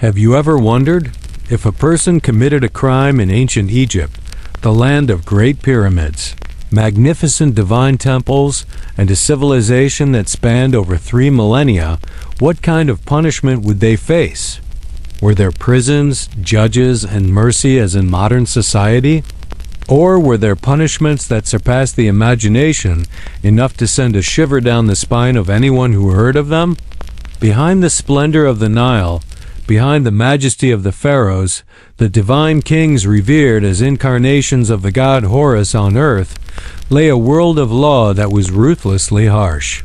Have you ever wondered if a person committed a crime in ancient Egypt, the land of great pyramids, magnificent divine temples, and a civilization that spanned over 3 millennia, what kind of punishment would they face? Were there prisons, judges, and mercy as in modern society? Or were there punishments that surpassed the imagination enough to send a shiver down the spine of anyone who heard of them? Behind the splendor of the Nile, behind the majesty of the pharaohs, the divine kings revered as incarnations of the god Horus on earth, lay a world of law that was ruthlessly harsh.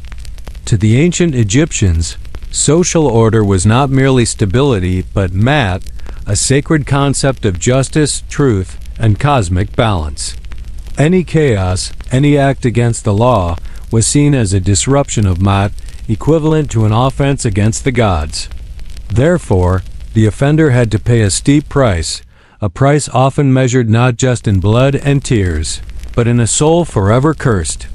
To the ancient Egyptians, social order was not merely stability, but mat, a sacred concept of justice, truth, and cosmic balance. Any chaos, any act against the law, was seen as a disruption of mat, equivalent to an offense against the gods. Therefore, the offender had to pay a steep price, a price often measured not just in blood and tears, but in a soul forever cursed.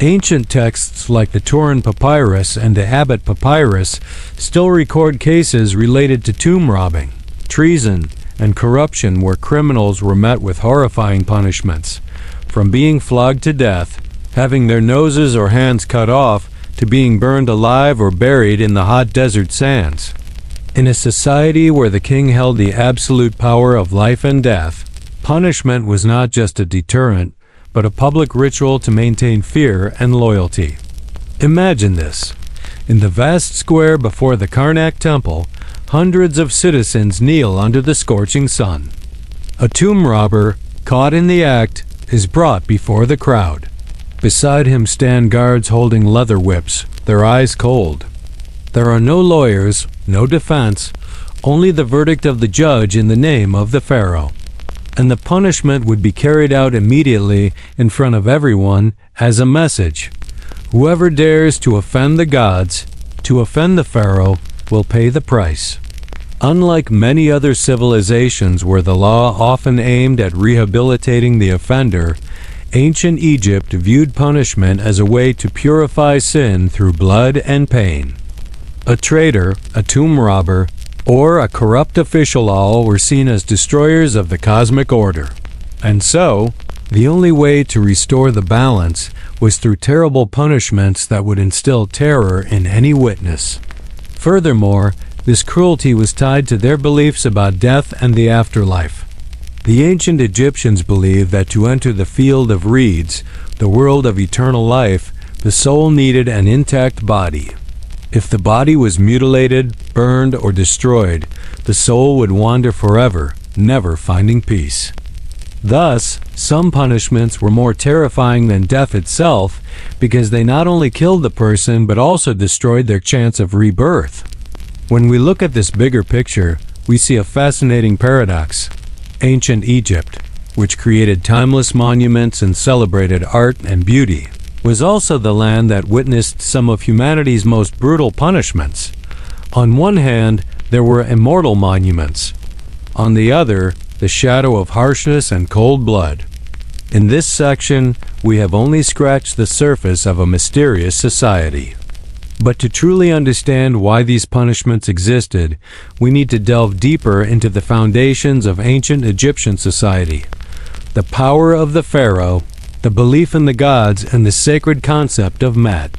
Ancient texts like the Turin Papyrus and the Abbot Papyrus still record cases related to tomb robbing, treason, and corruption where criminals were met with horrifying punishments, from being flogged to death, having their noses or hands cut off, to being burned alive or buried in the hot desert sands. In a society where the king held the absolute power of life and death, punishment was not just a deterrent, but a public ritual to maintain fear and loyalty. Imagine this. In the vast square before the Karnak Temple, hundreds of citizens kneel under the scorching sun. A tomb robber, caught in the act, is brought before the crowd. Beside him stand guards holding leather whips, their eyes cold. There are no lawyers, no defense, only the verdict of the judge in the name of the pharaoh. And the punishment would be carried out immediately in front of everyone as a message. Whoever dares to offend the gods, to offend the pharaoh, will pay the price. Unlike many other civilizations where the law often aimed at rehabilitating the offender, ancient Egypt viewed punishment as a way to purify sin through blood and pain. A traitor, a tomb robber, or a corrupt official all were seen as destroyers of the cosmic order. And so, the only way to restore the balance was through terrible punishments that would instill terror in any witness. Furthermore, this cruelty was tied to their beliefs about death and the afterlife. The ancient Egyptians believed that to enter the field of reeds, the world of eternal life, the soul needed an intact body. If the body was mutilated, burned, or destroyed, the soul would wander forever, never finding peace. Thus, some punishments were more terrifying than death itself because they not only killed the person but also destroyed their chance of rebirth. When we look at this bigger picture, we see a fascinating paradox. Ancient Egypt, which created timeless monuments and celebrated art and beauty, was also the land that witnessed some of humanity's most brutal punishments. On one hand, there were immortal monuments. On the other, the shadow of harshness and cold blood. In this section, we have only scratched the surface of a mysterious society. But to truly understand why these punishments existed, we need to delve deeper into the foundations of ancient Egyptian society. The power of the pharaoh, the belief in the gods, and the sacred concept of mat.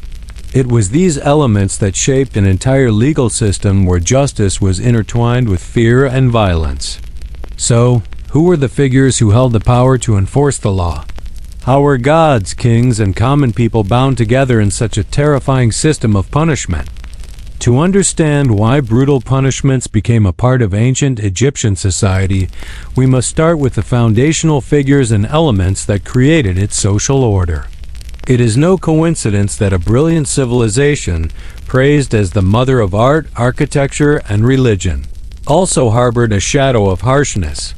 It was these elements that shaped an entire legal system where justice was intertwined with fear and violence. So, who were the figures who held the power to enforce the law? How were gods, kings, and common people bound together in such a terrifying system of punishment? To understand why brutal punishments became a part of ancient Egyptian society, we must start with the foundational figures and elements that created its social order. It is no coincidence that a brilliant civilization, praised as the mother of art, architecture, and religion, also harbored a shadow of harshness.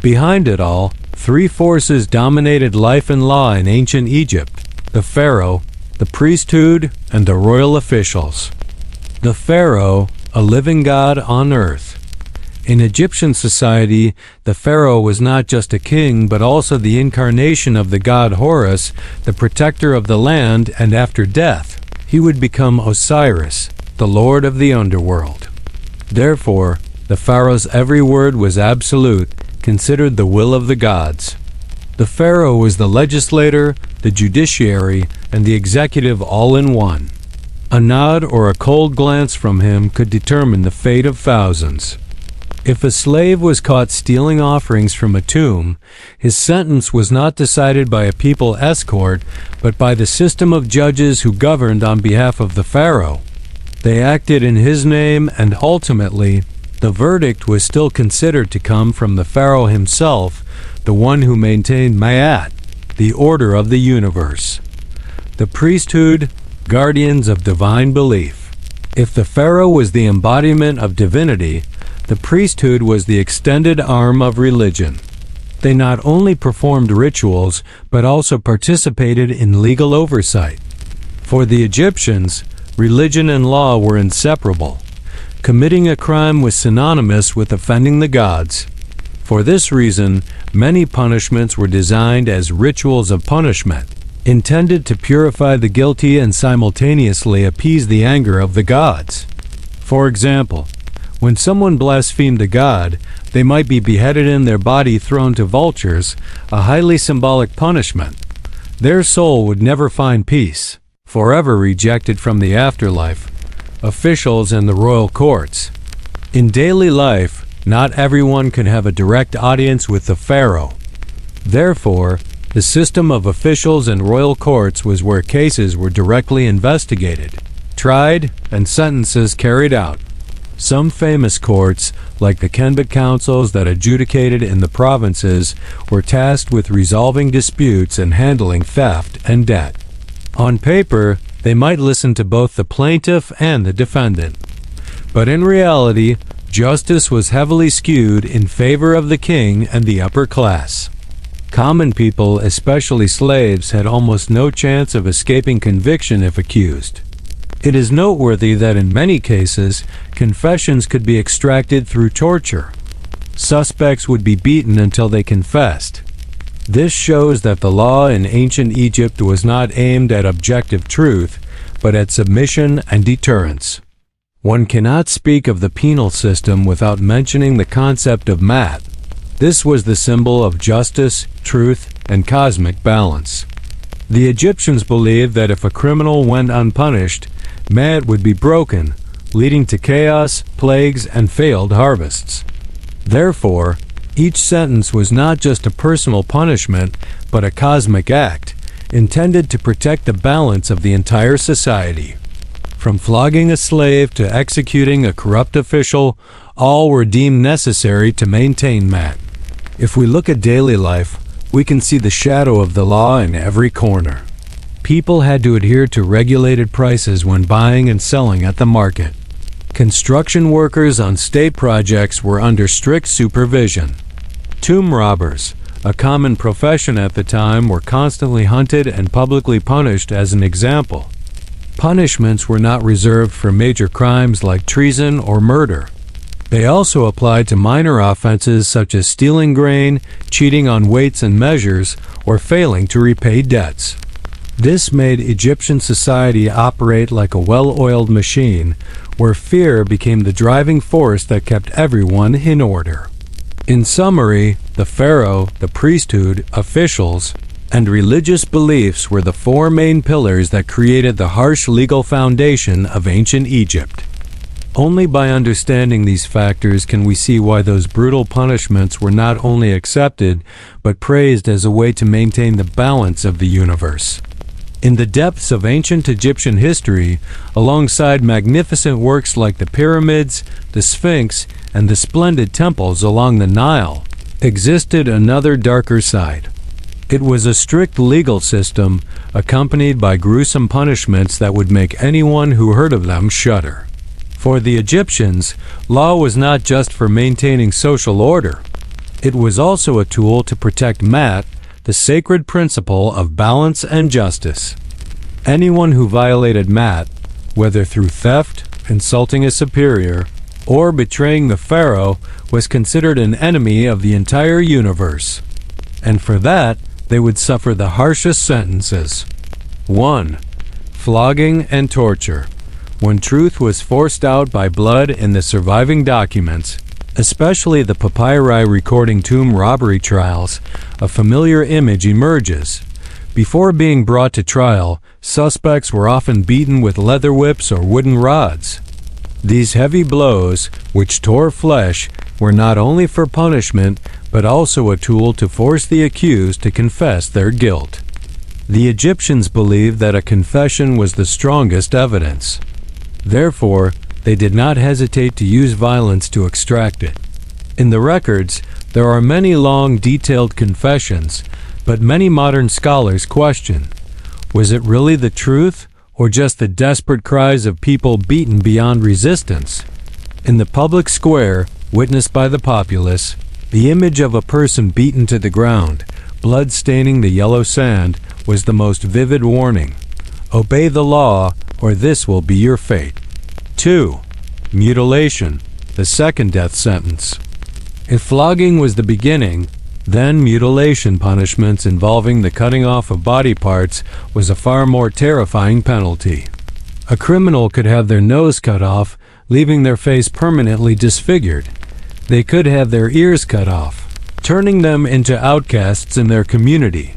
Behind it all, 3 forces dominated life and law in ancient Egypt: the pharaoh, the priesthood, and the royal officials. The pharaoh, a living god on earth. In Egyptian society, the pharaoh was not just a king, but also the incarnation of the god Horus, the protector of the land, and after death, he would become Osiris, the lord of the underworld. Therefore, The pharaoh's every word was absolute, considered the will of the gods. The pharaoh was the legislator, the judiciary, and the executive all in one. A nod or a cold glance from him could determine the fate of thousands. If a slave was caught stealing offerings from a tomb, his sentence was not decided by a people escort, but by the system of judges who governed on behalf of the pharaoh. They acted in his name, and ultimately, the verdict was still considered to come from the pharaoh himself, the one who maintained Ma'at, the order of the universe. The priesthood, guardians of divine belief. If the pharaoh was the embodiment of divinity, the priesthood was the extended arm of religion. They not only performed rituals, but also participated in legal oversight. For the Egyptians, religion and law were inseparable. Committing a crime was synonymous with offending the gods. For this reason, many punishments were designed as rituals of punishment, intended to purify the guilty and simultaneously appease the anger of the gods. For example, when someone blasphemed a god, they might be beheaded and their body thrown to vultures, a highly symbolic punishment. Their soul would never find peace, forever rejected from the afterlife, officials and the royal courts. In daily life, not everyone could have a direct audience with the pharaoh. Therefore, the system of officials and royal courts was where cases were directly investigated, tried, and sentences carried out. Some famous courts, like the Kenbit councils that adjudicated in the provinces, were tasked with resolving disputes and handling theft and debt. On paper, they might listen to both the plaintiff and the defendant. But in reality, justice was heavily skewed in favor of the king and the upper class. Common people, especially slaves, had almost no chance of escaping conviction if accused. It is noteworthy that in many cases, confessions could be extracted through torture. Suspects would be beaten until they confessed. This shows that the law in ancient Egypt was not aimed at objective truth, but at submission and deterrence. One cannot speak of the penal system without mentioning the concept of Ma'at. This was the symbol of justice, truth, and cosmic balance. The Egyptians believed that if a criminal went unpunished, Ma'at would be broken, leading to chaos, plagues, and failed harvests. Therefore, each sentence was not just a personal punishment, but a cosmic act, intended to protect the balance of the entire society. From flogging a slave to executing a corrupt official, all were deemed necessary to maintain Ma'at. If we look at daily life, we can see the shadow of the law in every corner. People had to adhere to regulated prices when buying and selling at the market. Construction workers on state projects were under strict supervision. Tomb robbers, a common profession at the time, were constantly hunted and publicly punished as an example. Punishments were not reserved for major crimes like treason or murder. They also applied to minor offenses such as stealing grain, cheating on weights and measures, or failing to repay debts. This made Egyptian society operate like a well-oiled machine, where fear became the driving force that kept everyone in order. In summary, the pharaoh, the priesthood, officials, and religious beliefs were the four main pillars that created the harsh legal foundation of ancient Egypt. Only by understanding these factors can we see why those brutal punishments were not only accepted, but praised as a way to maintain the balance of the universe. In the depths of ancient Egyptian history, alongside magnificent works like the pyramids, the Sphinx, and the splendid temples along the Nile, existed another darker side. It was a strict legal system, accompanied by gruesome punishments that would make anyone who heard of them shudder. For the Egyptians, law was not just for maintaining social order. It was also a tool to protect Ma'at, the sacred principle of balance and justice. Anyone who violated Ma'at, whether through theft, insulting a superior, or betraying the pharaoh, was considered an enemy of the entire universe. And for that, they would suffer the harshest sentences. 1. Flogging and torture. When truth was forced out by blood in the surviving documents, Especially the papyri recording tomb robbery trials, a familiar image emerges. Before being brought to trial, suspects were often beaten with leather whips or wooden rods. These heavy blows, which tore flesh, were not only for punishment, but also a tool to force the accused to confess their guilt. The Egyptians believed that a confession was the strongest evidence. Therefore, they did not hesitate to use violence to extract it. In the records, there are many long, detailed confessions, but many modern scholars question, was it really the truth, or just the desperate cries of people beaten beyond resistance? In the public square, witnessed by the populace, the image of a person beaten to the ground, blood staining the yellow sand, was the most vivid warning. Obey the law, or this will be your fate. 2. Mutilation, the second death sentence. If flogging was the beginning, then mutilation punishments involving the cutting off of body parts was a far more terrifying penalty. A criminal could have their nose cut off, leaving their face permanently disfigured. They could have their ears cut off, turning them into outcasts in their community.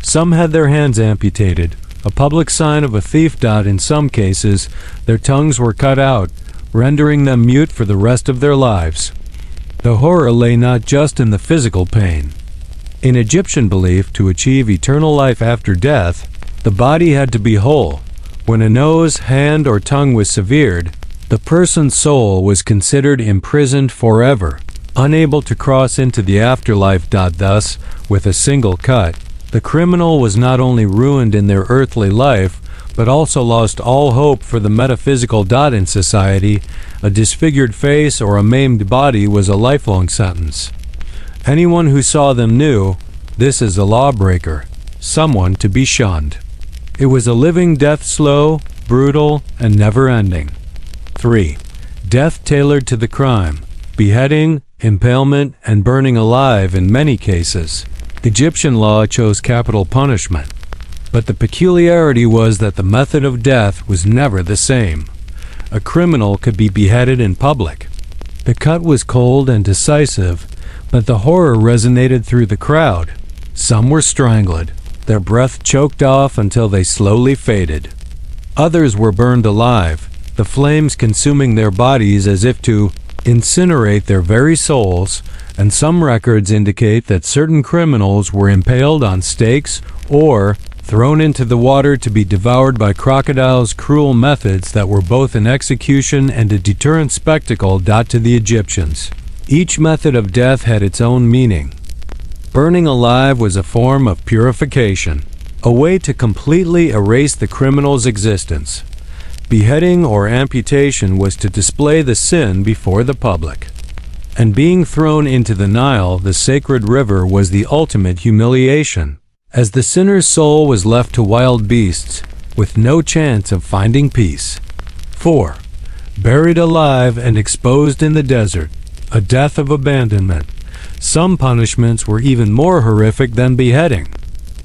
Some had their hands amputated, a public sign of a thief. In some cases, their tongues were cut out, rendering them mute for the rest of their lives. The horror lay not just in the physical pain. In Egyptian belief, to achieve eternal life after death, the body had to be whole. When a nose, hand, or tongue was severed, the person's soul was considered imprisoned forever, unable to cross into the afterlife. Thus, with a single cut, the criminal was not only ruined in their earthly life, but also lost all hope for the metaphysical. In society, a disfigured face or a maimed body was a lifelong sentence. Anyone who saw them knew, this is a lawbreaker, someone to be shunned. It was a living death, slow, brutal, and never-ending. 3. Death tailored to the crime, beheading, impalement, and burning alive in many cases. Egyptian law chose capital punishment, but the peculiarity was that the method of death was never the same. A criminal could be beheaded in public. The cut was cold and decisive, but the horror resonated through the crowd. Some were strangled, their breath choked off until they slowly faded. Others were burned alive, the flames consuming their bodies as if to incinerate their very souls, and some records indicate that certain criminals were impaled on stakes or thrown into the water to be devoured by crocodiles. Cruel methods that were both an execution and a deterrent spectacle. To the Egyptians, each method of death had its own meaning. Burning alive was a form of purification, a way to completely erase the criminal's existence. Beheading or amputation was to display the sin before the public. And being thrown into the Nile, the sacred river, was the ultimate humiliation, as the sinner's soul was left to wild beasts, with no chance of finding peace. 4. Buried alive and exposed in the desert, a death of abandonment. Some punishments were even more horrific than beheading.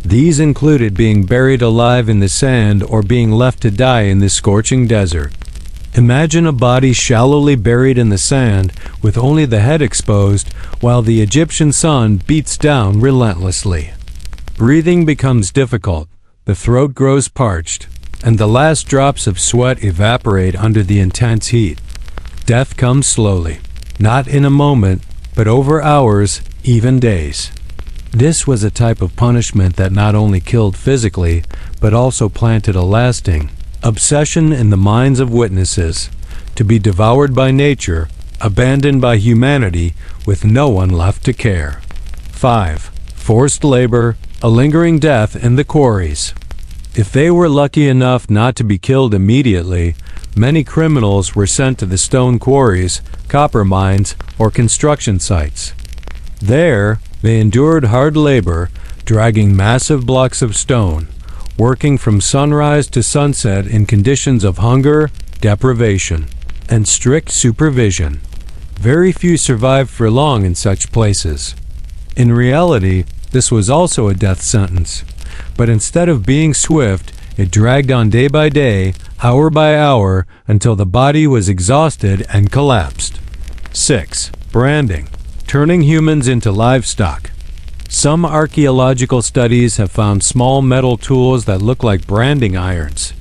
These included being buried alive in the sand or being left to die in the scorching desert. Imagine a body shallowly buried in the sand with only the head exposed while the Egyptian sun beats down relentlessly. Breathing becomes difficult, the throat grows parched, and the last drops of sweat evaporate under the intense heat. Death comes slowly, not in a moment, but over hours, even days. This was a type of punishment that not only killed physically, but also planted a lasting obsession in the minds of witnesses, to be devoured by nature, abandoned by humanity, with no one left to care. 5. Forced labor, a lingering death in the quarries. If they were lucky enough not to be killed immediately, many criminals were sent to the stone quarries, copper mines, or construction sites. There, they endured hard labor, dragging massive blocks of stone, working from sunrise to sunset in conditions of hunger, deprivation, and strict supervision. Very few survived for long in such places. In reality, this was also a death sentence, but instead of being swift, it dragged on day by day, hour by hour, until the body was exhausted and collapsed. 6. Branding, turning humans into livestock. Some archaeological studies have found small metal tools that look like branding irons.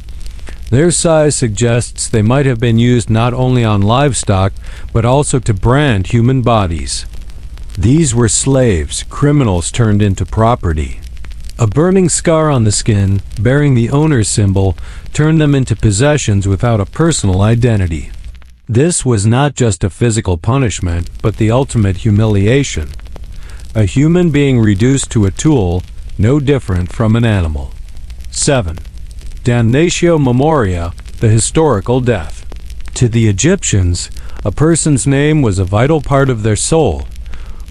Their size suggests they might have been used not only on livestock, but also to brand human bodies. These were slaves, criminals turned into property. A burning scar on the skin, bearing the owner's symbol, turned them into possessions without a personal identity. This was not just a physical punishment, but the ultimate humiliation. A human being reduced to a tool, no different from an animal. 7. Damnatio memoria, the historical death. To the Egyptians, a person's name was a vital part of their soul.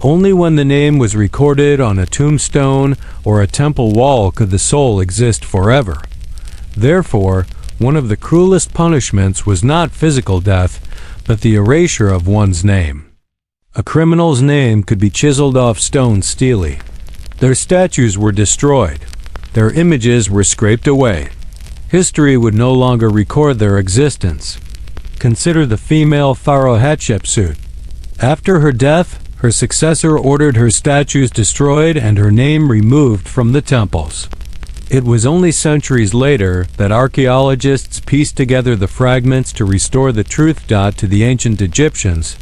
Only when the name was recorded on a tombstone or a temple wall could the soul exist forever. Therefore, one of the cruelest punishments was not physical death, but the erasure of one's name. A criminal's name could be chiseled off stone steely. Their statues were destroyed. Their images were scraped away. History would no longer record their existence. Consider the female Pharaoh Hatshepsut. After her death, her successor ordered her statues destroyed and her name removed from the temples. It was only centuries later that archaeologists pieced together the fragments to restore the truth to the ancient Egyptians.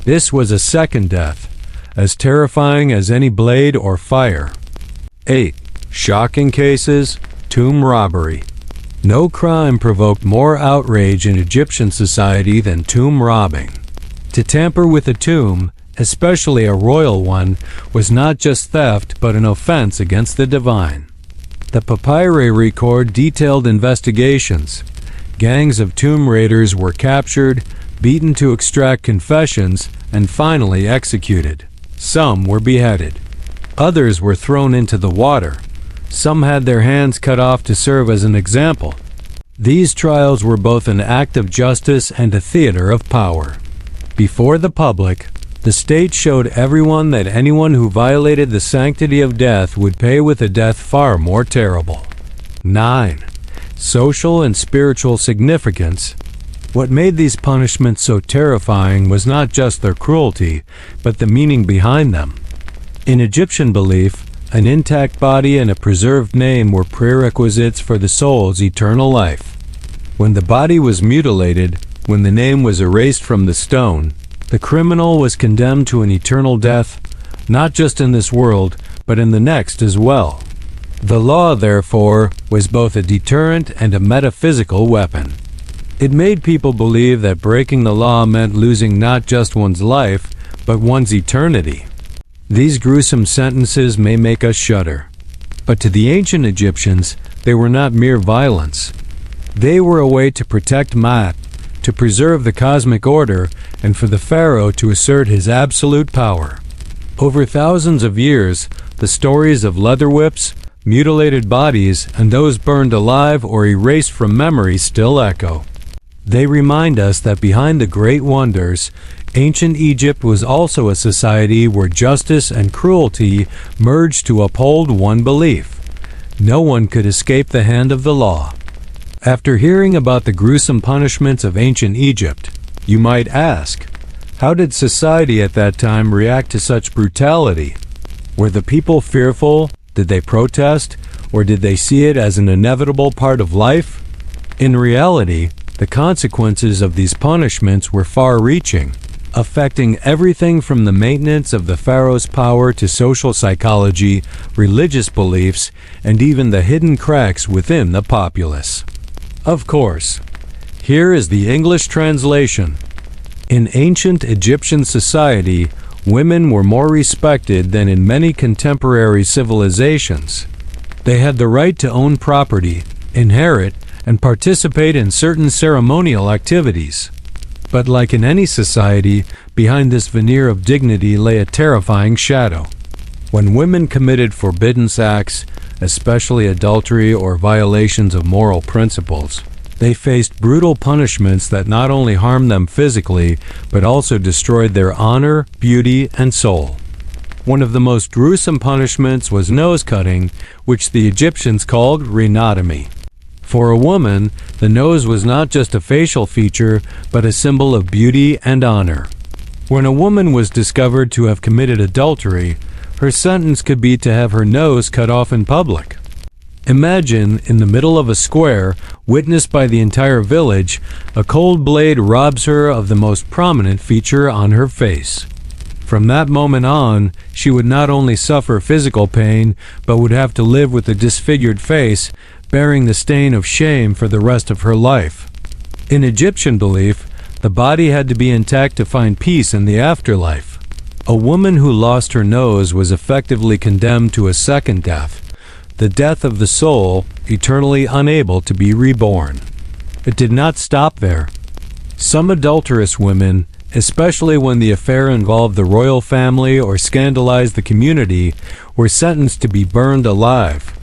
This was a second death, as terrifying as any blade or fire. 8. Shocking cases, tomb robbery. No crime provoked more outrage in Egyptian society than tomb robbing. To tamper with a tomb, especially a royal one, was not just theft but an offense against the divine. The papyri record detailed investigations. Gangs of tomb raiders were captured, beaten to extract confessions, and finally executed. Some were beheaded. Others were thrown into the water. Some had their hands cut off to serve as an example. These trials were both an act of justice and a theater of power. Before the public, the state showed everyone that anyone who violated the sanctity of death would pay with a death far more terrible. 9. Social and spiritual significance. What made these punishments so terrifying was not just their cruelty, but the meaning behind them. In Egyptian belief, an intact body and a preserved name were prerequisites for the soul's eternal life. When the body was mutilated, when the name was erased from the stone, the criminal was condemned to an eternal death, not just in this world, but in the next as well. The law, therefore, was both a deterrent and a metaphysical weapon. It made people believe that breaking the law meant losing not just one's life, but one's eternity. These gruesome sentences may make us shudder. But to the ancient Egyptians, they were not mere violence. They were a way to protect Ma'at, to preserve the cosmic order, and for the pharaoh to assert his absolute power. Over thousands of years, the stories of leather whips, mutilated bodies, and those burned alive or erased from memory still echo. They remind us that behind the great wonders, ancient Egypt was also a society where justice and cruelty merged to uphold one belief: no one could escape the hand of the law. After hearing about the gruesome punishments of ancient Egypt, you might ask, how did society at that time react to such brutality? Were the people fearful? Did they protest? Or did they see it as an inevitable part of life? In reality, the consequences of these punishments were far-reaching, affecting everything from the maintenance of the pharaoh's power to social psychology, religious beliefs, and even the hidden cracks within the populace. Of course, here is the English translation. In ancient Egyptian society, women were more respected than in many contemporary civilizations. They had the right to own property, inherit, and participate in certain ceremonial activities. But like in any society, behind this veneer of dignity lay a terrifying shadow. When women committed forbidden acts, especially adultery or violations of moral principles, they faced brutal punishments that not only harmed them physically, but also destroyed their honor, beauty, and soul. One of the most gruesome punishments was nose cutting, which the Egyptians called rhinotomy. For a woman, the nose was not just a facial feature, but a symbol of beauty and honor. When a woman was discovered to have committed adultery, her sentence could be to have her nose cut off in public. Imagine, in the middle of a square, witnessed by the entire village, a cold blade robs her of the most prominent feature on her face. From that moment on, she would not only suffer physical pain, but would have to live with a disfigured face, bearing the stain of shame for the rest of her life. In Egyptian belief, the body had to be intact to find peace in the afterlife. A woman who lost her nose was effectively condemned to a second death, the death of the soul, eternally unable to be reborn. It did not stop there. Some adulterous women, especially when the affair involved the royal family or scandalized the community, were sentenced to be burned alive.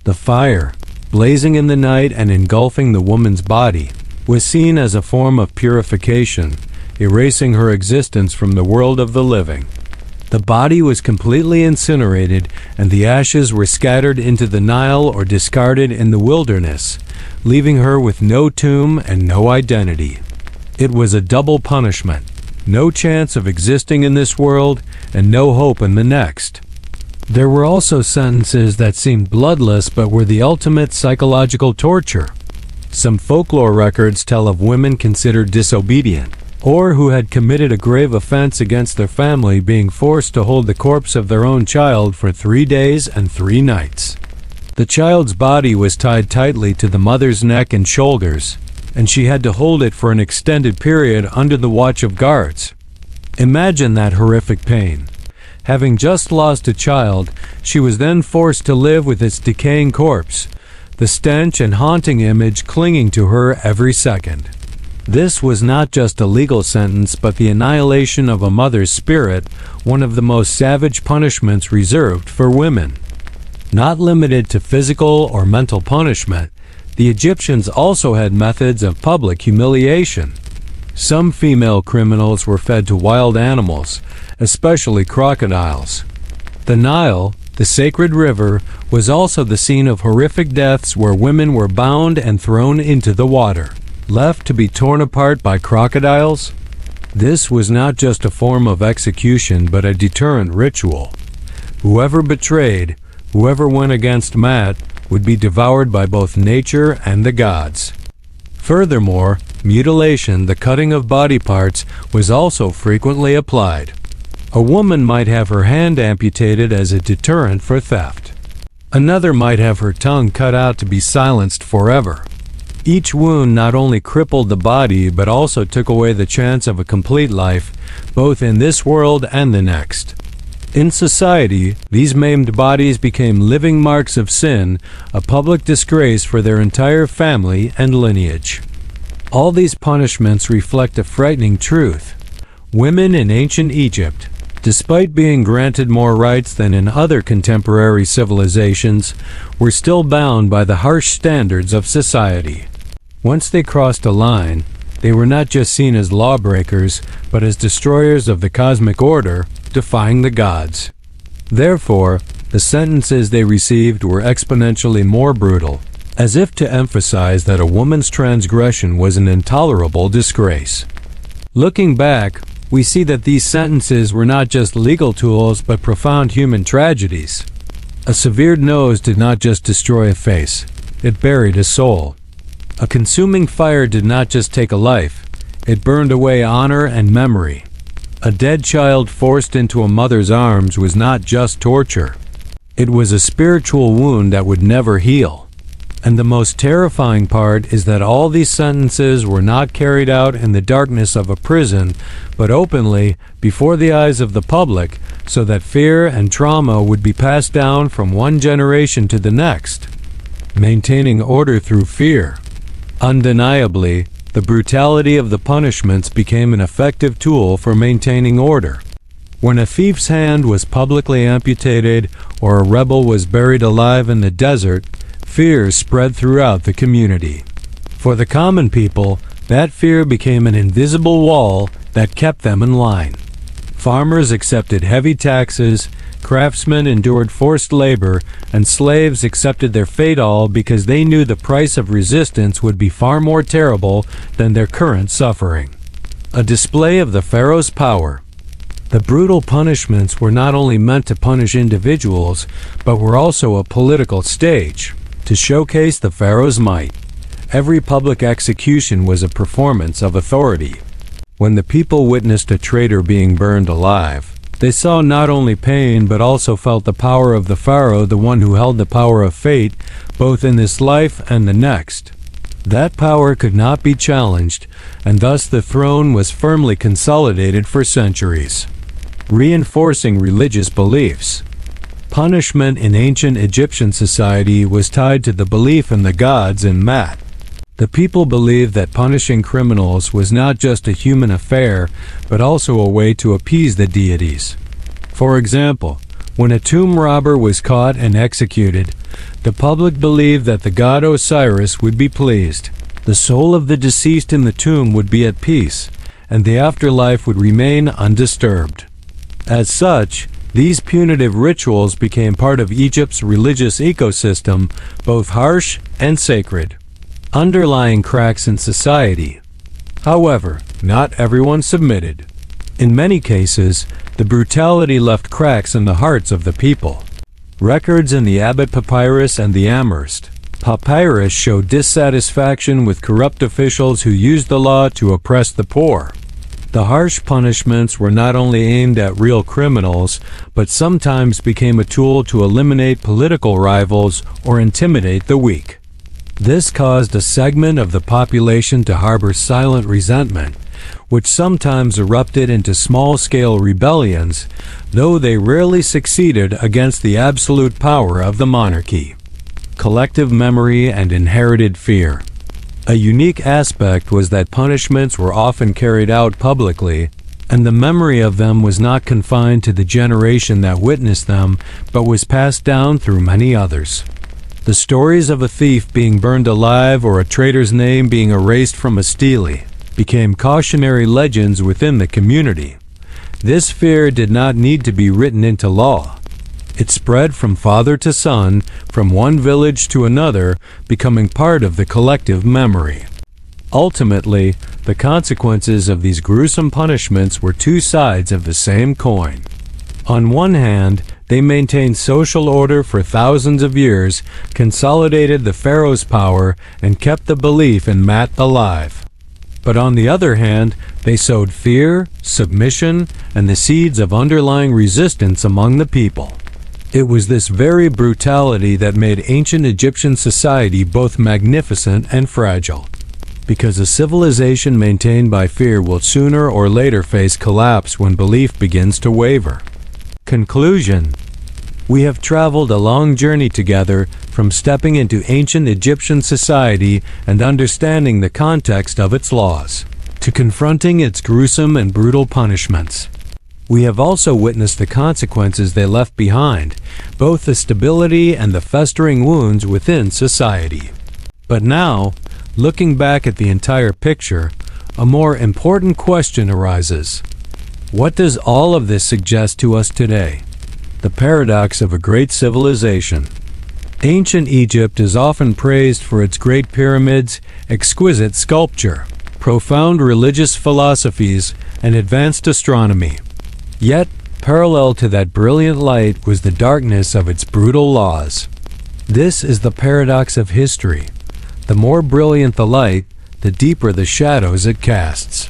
The fire, blazing in the night and engulfing the woman's body, was seen as a form of purification, erasing her existence from the world of the living. The body was completely incinerated, and the ashes were scattered into the Nile or discarded in the wilderness, leaving her with no tomb and no identity. It was a double punishment, no chance of existing in this world and no hope in the next. There were also sentences that seemed bloodless but were the ultimate psychological torture. Some folklore records tell of women considered disobedient, or who had committed a grave offense against their family being forced to hold the corpse of their own child for 3 days and 3 nights. The child's body was tied tightly to the mother's neck and shoulders, and she had to hold it for an extended period under the watch of guards. Imagine that horrific pain. Having just lost a child, she was then forced to live with its decaying corpse, the stench and haunting image clinging to her every second. This was not just a legal sentence, but the annihilation of a mother's spirit, one of the most savage punishments reserved for women. Not limited to physical or mental punishment, the Egyptians also had methods of public humiliation. Some female criminals were fed to wild animals, especially crocodiles. The Nile, the sacred river, was also the scene of horrific deaths where women were bound and thrown into the water, left to be torn apart by crocodiles. This was not just a form of execution but a deterrent ritual. Whoever betrayed, whoever went against Maat, would be devoured by both nature and the gods. Furthermore, mutilation, the cutting of body parts, was also frequently applied. A woman might have her hand amputated as a deterrent for theft. Another might have her tongue cut out to be silenced forever. Each wound not only crippled the body but also took away the chance of a complete life, both in this world and the next. In society, these maimed bodies became living marks of sin, a public disgrace for their entire family and lineage. All these punishments reflect a frightening truth. Women in ancient Egypt, despite being granted more rights than in other contemporary civilizations, were still bound by the harsh standards of society. Once they crossed a line, they were not just seen as lawbreakers, but as destroyers of the cosmic order, defying the gods. Therefore, the sentences they received were exponentially more brutal, as if to emphasize that a woman's transgression was an intolerable disgrace. Looking back, we see that these sentences were not just legal tools but profound human tragedies. A severed nose did not just destroy a face, it buried a soul. A consuming fire did not just take a life, it burned away honor and memory. A dead child forced into a mother's arms was not just torture. It was a spiritual wound that would never heal. And the most terrifying part is that all these sentences were not carried out in the darkness of a prison, but openly, before the eyes of the public, so that fear and trauma would be passed down from one generation to the next. Maintaining order through fear. Undeniably, the brutality of the punishments became an effective tool for maintaining order. When a thief's hand was publicly amputated or a rebel was buried alive in the desert, fear spread throughout the community. For the common people, that fear became an invisible wall that kept them in line. Farmers accepted heavy taxes, craftsmen endured forced labor, and slaves accepted their fate all because they knew the price of resistance would be far more terrible than their current suffering. A display of the Pharaoh's power, The brutal punishments were not only meant to punish individuals, but were also a political stage to showcase the pharaoh's might. Every public execution was a performance of authority. When the people witnessed a traitor being burned alive, they saw not only pain but also felt the power of the pharaoh, the one who held the power of fate, both in this life and the next. That power could not be challenged, and thus the throne was firmly consolidated for centuries. Reinforcing religious beliefs. Punishment in ancient Egyptian society was tied to the belief in the gods and Mat. The people believed that punishing criminals was not just a human affair, but also a way to appease the deities. For example, when a tomb robber was caught and executed, the public believed that the god Osiris would be pleased. The soul of the deceased in the tomb would be at peace, and the afterlife would remain undisturbed. As such, these punitive rituals became part of Egypt's religious ecosystem, both harsh and sacred. Underlying cracks in society. However, not everyone submitted. In many cases, the brutality left cracks in the hearts of the people. Records in the Abbott Papyrus and the Amherst Papyrus show dissatisfaction with corrupt officials who used the law to oppress the poor. The harsh punishments were not only aimed at real criminals, but sometimes became a tool to eliminate political rivals or intimidate the weak. This caused a segment of the population to harbor silent resentment, which sometimes erupted into small-scale rebellions, though they rarely succeeded against the absolute power of the monarchy. Collective memory and inherited fear. A unique aspect was that punishments were often carried out publicly, and the memory of them was not confined to the generation that witnessed them, but was passed down through many others. The stories of a thief being burned alive or a traitor's name being erased from a stele became cautionary legends within the community. This fear did not need to be written into law. It spread from father to son, from one village to another, becoming part of the collective memory. Ultimately, the consequences of these gruesome punishments were two sides of the same coin. On one hand, they maintained social order for thousands of years, consolidated the pharaoh's power, and kept the belief in Mat alive. But on the other hand, they sowed fear, submission, and the seeds of underlying resistance among the people. It was this very brutality that made ancient Egyptian society both magnificent and fragile. Because a civilization maintained by fear will sooner or later face collapse when belief begins to waver. Conclusion. We have traveled a long journey together, from stepping into ancient Egyptian society and understanding the context of its laws, to confronting its gruesome and brutal punishments. We have also witnessed the consequences they left behind, both the stability and the festering wounds within society. But now, looking back at the entire picture, a more important question arises. What does all of this suggest to us today? The paradox of a great civilization. Ancient Egypt is often praised for its great pyramids, exquisite sculpture, profound religious philosophies, and advanced astronomy. Yet, parallel to that brilliant light was the darkness of its brutal laws. This is the paradox of history. The more brilliant the light, the deeper the shadows it casts.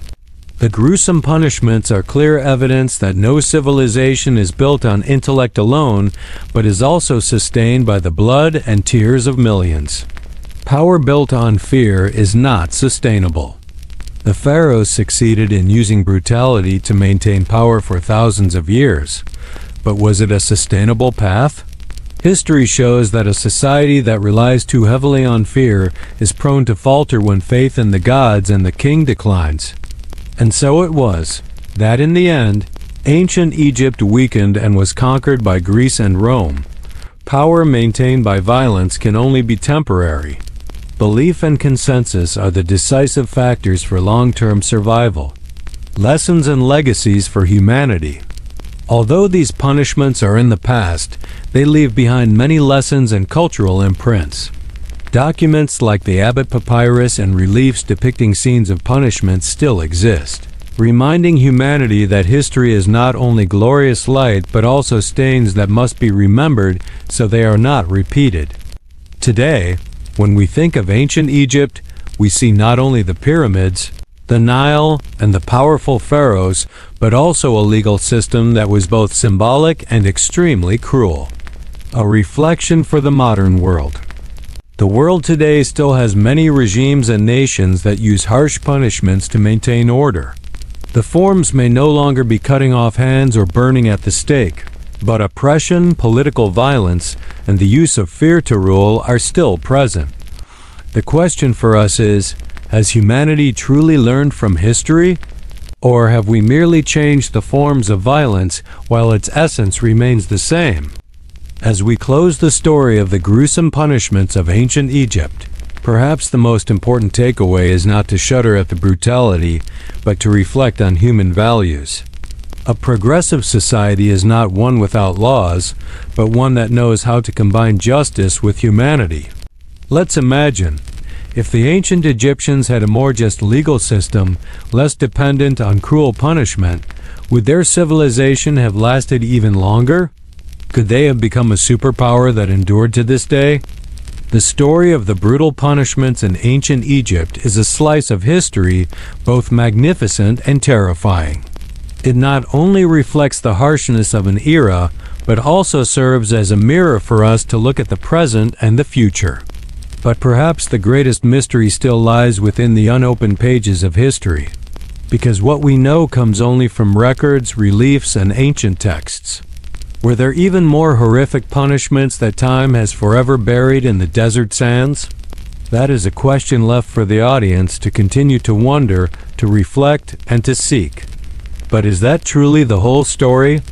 The gruesome punishments are clear evidence that no civilization is built on intellect alone, but is also sustained by the blood and tears of millions. Power built on fear is not sustainable. The pharaohs succeeded in using brutality to maintain power for thousands of years. But was it a sustainable path? History shows that a society that relies too heavily on fear is prone to falter when faith in the gods and the king declines. And so it was, that in the end, ancient Egypt weakened and was conquered by Greece and Rome. Power maintained by violence can only be temporary. Belief and consensus are the decisive factors for long-term survival. Lessons and legacies for humanity. Although these punishments are in the past, they leave behind many lessons and cultural imprints. Documents like the Abbott Papyrus and reliefs depicting scenes of punishment still exist. reminding humanity that history is not only glorious light but also stains that must be remembered so they are not repeated. Today, when we think of ancient Egypt, we see not only the pyramids, the Nile, and the powerful pharaohs, but also a legal system that was both symbolic and extremely cruel. A reflection for the modern world. The world today still has many regimes and nations that use harsh punishments to maintain order. The forms may no longer be cutting off hands or burning at the stake, but oppression, political violence, and the use of fear to rule are still present. The question for us is, has humanity truly learned from history? Or have we merely changed the forms of violence while its essence remains the same? As we close the story of the gruesome punishments of ancient Egypt, perhaps the most important takeaway is not to shudder at the brutality, but to reflect on human values. A progressive society is not one without laws, but one that knows how to combine justice with humanity. Let's imagine, if the ancient Egyptians had a more just legal system, less dependent on cruel punishment, would their civilization have lasted even longer? Could they have become a superpower that endured to this day? The story of the brutal punishments in ancient Egypt is a slice of history both magnificent and terrifying. It not only reflects the harshness of an era, but also serves as a mirror for us to look at the present and the future. But perhaps the greatest mystery still lies within the unopened pages of history, because what we know comes only from records, reliefs, and ancient texts. Were there even more horrific punishments that time has forever buried in the desert sands? That is a question left for the audience to continue to wonder, to reflect, and to seek. But is that truly the whole story?